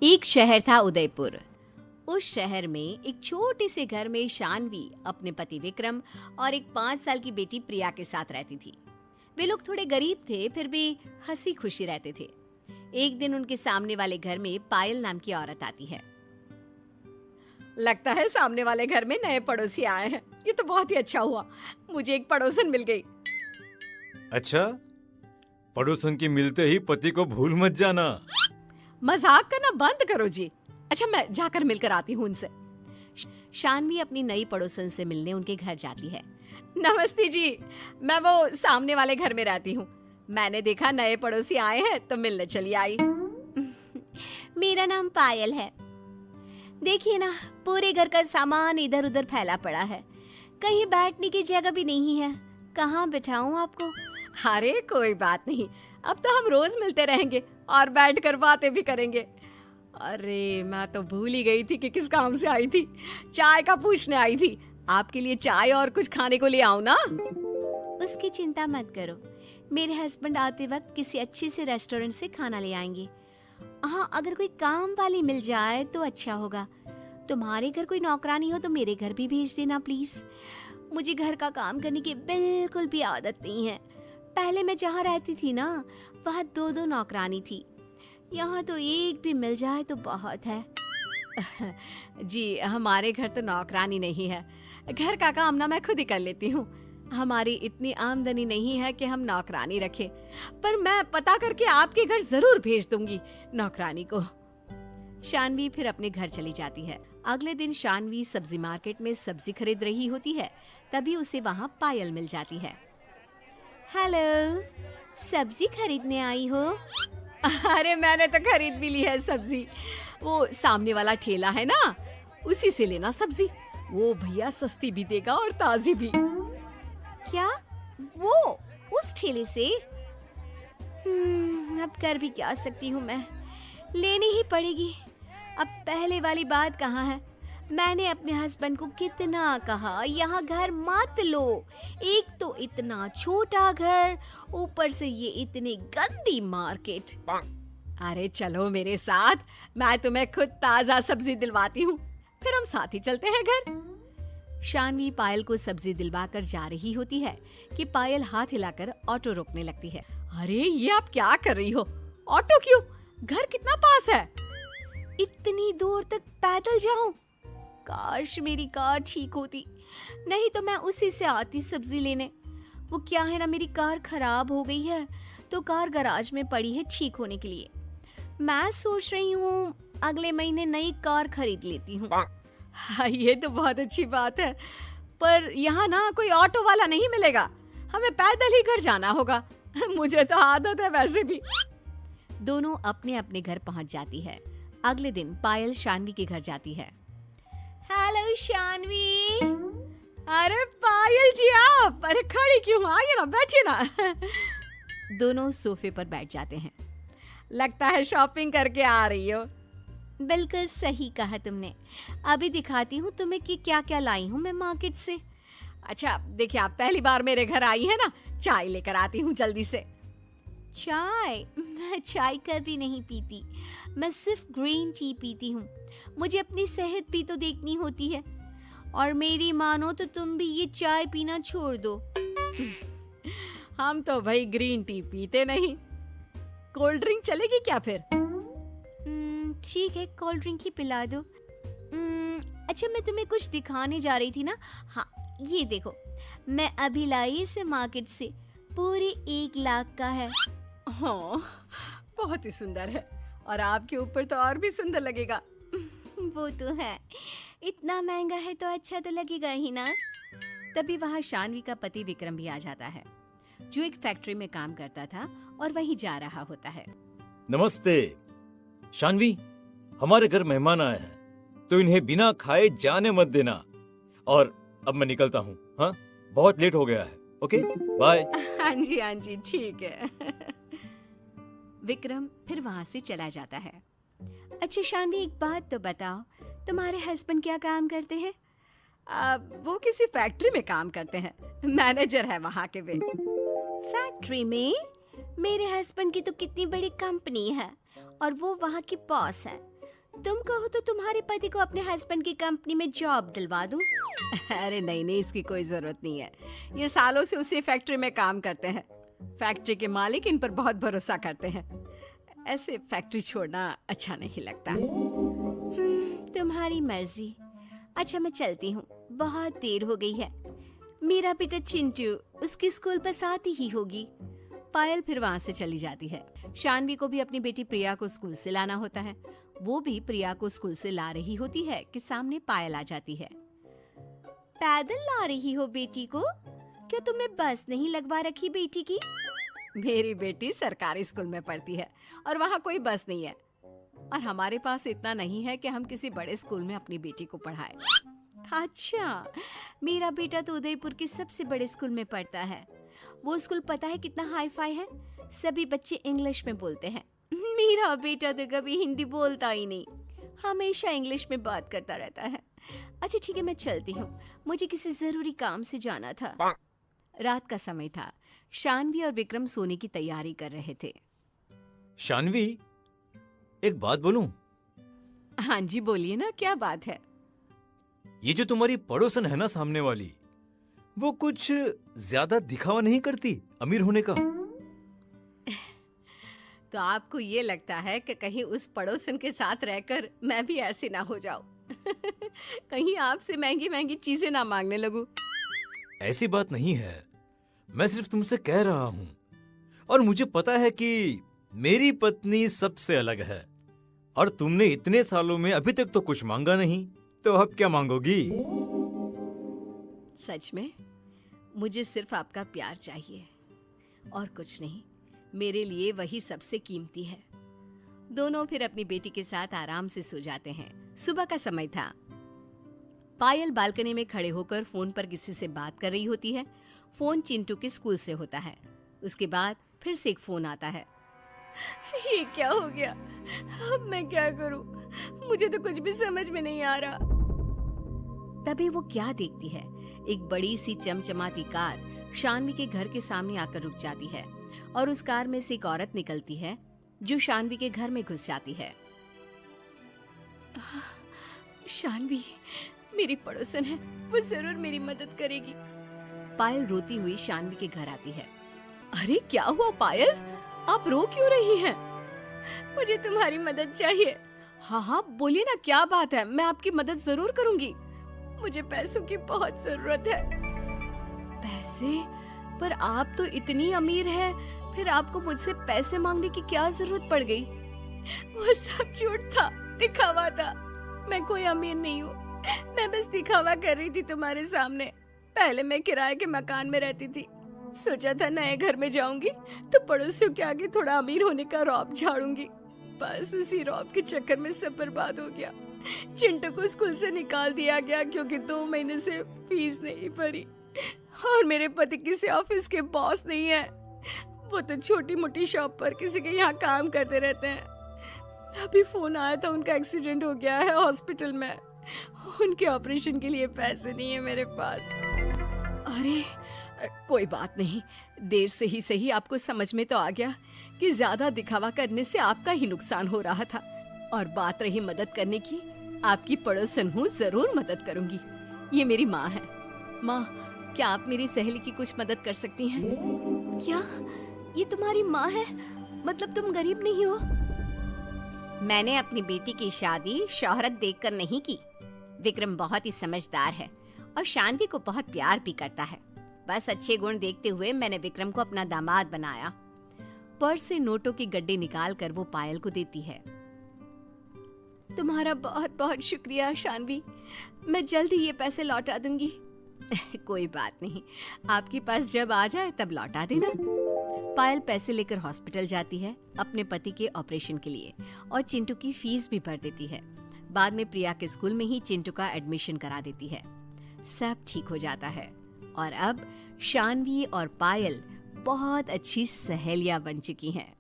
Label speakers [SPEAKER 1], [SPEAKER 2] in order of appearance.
[SPEAKER 1] एक शहर था उदयपुर। उस शहर में एक छोटे से घर में शानवी अपने पति विक्रम और एक 5 साल की बेटी प्रिया के साथ रहती थी। वे लोग थोड़े गरीब थे, फिर भी हंसी खुशी रहते थे। एक दिन उनके सामने वाले घर में पायल नाम की औरत आती है। लगता है सामने वाले घर में नए पड़ोसी आए हैं। ये तो बहुत ही अच्छा हुआ, मुझे एक पड़ोसन मिल गई।
[SPEAKER 2] अच्छा, पड़ोसन की मिलते ही पति को भूल मत जाना।
[SPEAKER 1] मजाक करना बंद करो जी। अच्छा, मैं जाकर मिलकर आती हूँ उनसे। शानवी अपनी नई पड़ोसन से मिलने उनके घर जाती है। नमस्ते जी, मैं वो सामने वाले घर में रहती हूँ। मैंने देखा नए पड़ोसी आए हैं तो मिलने चली आई। मेरा नाम पायल है। देखिए ना, पूरे घर का सामान इधर उधर फैला पड़ा है, कहीं बैठने की जगह भी नहीं है। कहाँ बिठाऊं आपको? अरे कोई बात नहीं, अब तो हम रोज मिलते रहेंगे और बैठकर बातें भी करेंगे। अरे मैं तो भूल ही गई थी कि किस काम से आई थी। चाय का पूछने आई थी। आपके लिए चाय और कुछ खाने को ले आऊं ना? उसकी चिंता मत करो, मेरे हस्बैंड आते वक्त किसी अच्छे से रेस्टोरेंट से खाना ले आएंगे। हाँ, अगर कोई काम वाली मिल जाए तो अच्छा होगा। तुम्हारे घर कोई नौकरानी हो तो मेरे घर भी भेज देना प्लीज। मुझे घर का काम करने की बिल्कुल भी आदत नहीं है। पहले मैं जहाँ रहती थी ना, वहाँ 2-2 नौकरानी थी। यहाँ तो एक भी मिल जाए तो बहुत है। जी, हमारे घर तो नौकरानी नहीं है। घर का काम ना मैं खुद ही कर लेती हूँ। हमारी इतनी आमदनी नहीं है कि हम नौकरानी रखें, पर मैं पता करके आपके घर जरूर भेज दूंगी नौकरानी को। शानवी फिर अपने घर चली जाती है। अगले दिन शानवी सब्जी मार्केट में सब्जी खरीद रही होती है, तभी उसे वहाँ पायल मिल जाती है। हेलो, सब्जी खरीदने आई हो? अरे मैंने तो खरीद भी ली है सब्जी। वो सामने वाला ठेला है ना, उसी से लेना सब्जी। वो भैया सस्ती भी देगा और ताजी भी। क्या? वो उस ठेले से? अब कर भी क्या सकती हूँ मैं, लेनी ही पड़ेगी। अब पहले वाली बात कहाँ है? मैंने अपने हस्बैंड को कितना कहा यहाँ घर मत लो। एक तो इतना छोटा घर, ऊपर से ये इतनी गंदी मार्केट। अरे चलो मेरे साथ, मैं तुम्हें खुद ताजा सब्जी दिलवाती हूँ, फिर हम साथ ही चलते हैं घर। शानवी पायल को सब्जी दिलवाकर जा रही होती है कि पायल हाथ हिलाकर ऑटो रोकने लगती है। अरे ये आप क्या कर रही हो? ऑटो क्यों? घर कितना पास है। इतनी दूर तक पैदल जाऊं? काश मेरी कार ठीक होती, नहीं तो मैं उसी से आती सब्जी लेने। वो क्या है ना, मेरी कार खराब हो गई है तो कार गैराज में पड़ी है ठीक होने के लिए। मैं सोच रही हूँ अगले महीने नई कार खरीद लेती हूँ। हाँ, ये तो बहुत अच्छी बात है, पर यहाँ ना कोई ऑटो वाला नहीं मिलेगा, हमें पैदल ही घर जाना होगा। मुझे तो आदत है वैसे भी। दोनों अपने अपने घर पहुँच जाती है। अगले दिन पायल शानवी के घर जाती है। हेलो शानवी। अरे पायल जी आप, अरे खड़ी क्यों? आइए ना, बैठिए ना। दोनों सोफे पर बैठ जाते हैं। लगता है शॉपिंग करके आ रही हो। बिल्कुल सही कहा तुमने। अभी दिखाती हूँ तुम्हें कि क्या क्या लाई हूँ मैं मार्केट से। अच्छा देखिए, आप पहली बार मेरे घर आई है ना, चाय लेकर आती हूँ जल्दी से। चाय? मैं चाय कभी नहीं पीती, मैं सिर्फ ग्रीन टी पीती हूँ। मुझे अपनी सेहत भी तो देखनी होती है, और मेरी मानो तो तुम भी ये चाय पीना छोड़ दो। हम तो भाई ग्रीन टी पीते नहीं। कोल्ड ड्रिंक चलेगी क्या फिर? ठीक है, कोल्ड ड्रिंक ही पिला दो। अच्छा, मैं तुम्हें कुछ दिखाने जा रही थी ना। हाँ, ये देखो, मैं अभी लाई इसे मार्केट से, पूरे 1 लाख का है। हाँ, बहुत ही सुंदर है, और आपके ऊपर तो और भी सुंदर लगेगा। वो तो है, इतना महंगा है तो अच्छा तो लगेगा ही ना। तभी वहाँ शानवी का पति विक्रम भी आ जाता है, जो एक फैक्ट्री में काम करता था और वहीं जा रहा होता है।
[SPEAKER 2] नमस्ते शानवी, हमारे घर मेहमान आए हैं, तो इन्हें बिना खाए जाने मत देना। और अब मैं निकलता हूँ, हाँ, बहुत लेट हो गया है। Okay, bye.
[SPEAKER 1] हाँ जी, ठीक है। विक्रम फिर वहाँ से चला जाता है। अच्छा शानवी, एक बात तो बताओ, तुम्हारे हस्बैंड क्या काम करते हैं? वो किसी फैक्ट्री में काम करते हैं, मैनेजर है वहाँ के वे। फैक्ट्री में? मेरे हस्बैंड की तो कितनी बड़ी कंपनी है और वो वहाँ की बॉस है। तुम कहो तो तुम्हारे पति को अपने हस्बैंड की कंपनी में जॉब दिलवा दूं।
[SPEAKER 3] अरे नहीं नहीं, इसकी कोई जरूरत नहीं है। ये सालों से उसी फैक्ट्री में काम करते हैं। फैक्ट्री के मालिक इन पर बहुत भरोसा करते हैं। ऐसे फैक्ट्री छोड़ना अच्छा नहीं लगता।
[SPEAKER 1] तुम्हारी मर्जी। अच्छा मैं चलती हूँ, बहुत देर हो गई है। मेरा बेटा चिंटू उसकी स्कूल बस आती ही होगी।
[SPEAKER 3] पायल फिर वहां से चली जाती है। शानवी को भी अपनी बेटी प्रिया को स्कूल से लाना होता है। वो भी प्रिया को स्कूल से ला रही होती है कि सामने पायल आ जाती है।
[SPEAKER 1] पैदल ला रही हो बेटी को? क्या तुमने बस नहीं लगवा रखी बेटी की?
[SPEAKER 3] मेरी बेटी सरकारी स्कूल में पढ़ती है और वहाँ कोई बस नहीं है, और हमारे पास इतना नहीं है कि हम किसी बड़े स्कूल में अपनी बेटी को पढ़ाएं।
[SPEAKER 1] अच्छा, मेरा बेटा तो उदयपुर के सबसे बड़े स्कूल में पढ़ता है। वो स्कूल पता है कितना हाई फाई है? सभी बच्चे इंग्लिश में बोलते हैं। मेरा बेटा तो कभी हिंदी बोलता ही नहीं, हमेशा इंग्लिश में बात करता रहता है। अच्छा ठीक है, मैं चलती हूँ, मुझे किसी जरूरी काम से जाना था।
[SPEAKER 3] रात का समय था। शानवी और विक्रम सोने की तैयारी कर रहे थे।
[SPEAKER 2] शानवी, एक बात बोलूं?
[SPEAKER 3] हाँ जी बोलिए ना, क्या बात है?
[SPEAKER 2] ये जो तुम्हारी पड़ोसन है ना सामने वाली, वो कुछ ज्यादा दिखावा नहीं करती अमीर होने का?
[SPEAKER 3] तो आपको ये लगता है कि कहीं उस पड़ोसन के साथ रहकर मैं भी ऐसी ना हो जाऊं? कहीं आपसे महंगी महंगी चीजें ना मांगने लगूं?
[SPEAKER 2] ऐसी बात नहीं है, मैं सिर्फ तुमसे कह रहा हूं। और मुझे पता है कि मेरी पत्नी सबसे अलग है, और तुमने इतने सालों में अभी तक तो कुछ मांगा नहीं, तो अब क्या मांगोगी?
[SPEAKER 3] सच में मुझे सिर्फ आपका प्यार चाहिए और कुछ नहीं। मेरे लिए वही सबसे कीमती है। दोनों फिर अपनी बेटी के साथ आराम से सो जाते हैं। सुबह का समय था। पायल बालकनी में खड़े होकर फोन पर किसी से बात कर रही होती है। फोन चिंटू के स्कूल से होता है। उसके बाद फिर से एक फोन आता है।
[SPEAKER 1] ये क्या हो गया? अब मैं क्या करूं? मुझे तो कुछ भी समझ में नहीं आ रहा।
[SPEAKER 3] तभी वो क्या देखती है, एक बड़ी सी चमचमाती कार शानवी के घर के सामने आकर रुक जाती है, और उस कार में से एक औरत निकलती है जो शानवी के घर में घुस जाती है।
[SPEAKER 1] शानवी मेरी पड़ोसन है, वो जरूर मेरी मदद करेगी।
[SPEAKER 3] पायल रोती हुई शानवी के घर आती है। अरे क्या हुआ पायल, आप रो क्यों रही हैं?
[SPEAKER 1] मुझे तुम्हारी मदद चाहिए।
[SPEAKER 3] हाँ हाँ बोलिए ना, क्या बात है, मैं आपकी मदद जरूर करूंगी।
[SPEAKER 1] मुझे पैसों की बहुत जरूरत है।
[SPEAKER 3] पैसे? पर आप तो इतनी अमीर हैं, फिर आपको मुझसे पैसे मांगने की क्या जरूरत पड़ गई?
[SPEAKER 1] वो सब झूठ था, दिखावा था। मैं कोई अमीर नहीं हूँ, मैं बस दिखावा कर रही थी तुम्हारे सामने। पहले मैं किराए के मकान में रहती थी, सोचा था नए घर में जाऊंगी तो पड़ोसियों के आगे थोड़ा अमीर होने का रौब झाड़ूंगी। बस उसी रौब के चक्कर में सब बर्बाद हो गया। चिंटू को स्कूल से निकाल दिया गया क्योंकि 2 महीने से फीस नहीं भरी, और मेरे पति किसी ऑफिस के बॉस नहीं है। वो तो छोटी मोटी शॉप पर किसी के यहाँ काम करते रहते हैं। अभी फोन आया था, उनका एक्सीडेंट हो गया है हॉस्पिटल में। उनके ऑपरेशन के लिए पैसे नहीं है मेरे पास।
[SPEAKER 3] अरे कोई बात नहीं, देर से ही सही आपको समझ में तो आ गया कि ज्यादा दिखावा करने से आपका ही नुकसान हो रहा था। और बात रही मदद करने की, आपकी पड़ोसन हूँ, जरूर मदद करूंगी। ये मेरी माँ है। माँ, क्या आप मेरी सहेली की कुछ मदद कर सकती हैं?
[SPEAKER 1] क्या ये तुम्हारी माँ है? मतलब तुम गरीब नहीं हो?
[SPEAKER 4] मैंने अपनी बेटी की शादी शोहरत देखकर नहीं की। विक्रम बहुत ही समझदार है और शानवी को बहुत प्यार भी करता है। बस अच्छे गुण देखते हुए मैंने विक्रम को अपना दामाद बनाया।
[SPEAKER 3] पर्स से नोटों की गड्डी निकाल कर वो पायल को देती है।
[SPEAKER 1] तुम्हारा बहुत बहुत शुक्रिया शानवी, मैं जल्द ही ये पैसे लौटा दूंगी।
[SPEAKER 3] कोई बात नहीं, आपके पास जब आ जाए तब लौटा देना। पायल पैसे लेकर हॉस्पिटल जाती है अपने पति के ऑपरेशन के लिए, और चिंटू की फीस भी भर देती है। बाद में प्रिया के स्कूल में ही चिंटू का एडमिशन करा देती है। सब ठीक हो जाता है और अब शानवी और पायल बहुत अच्छी सहेलियां बन चुकी हैं।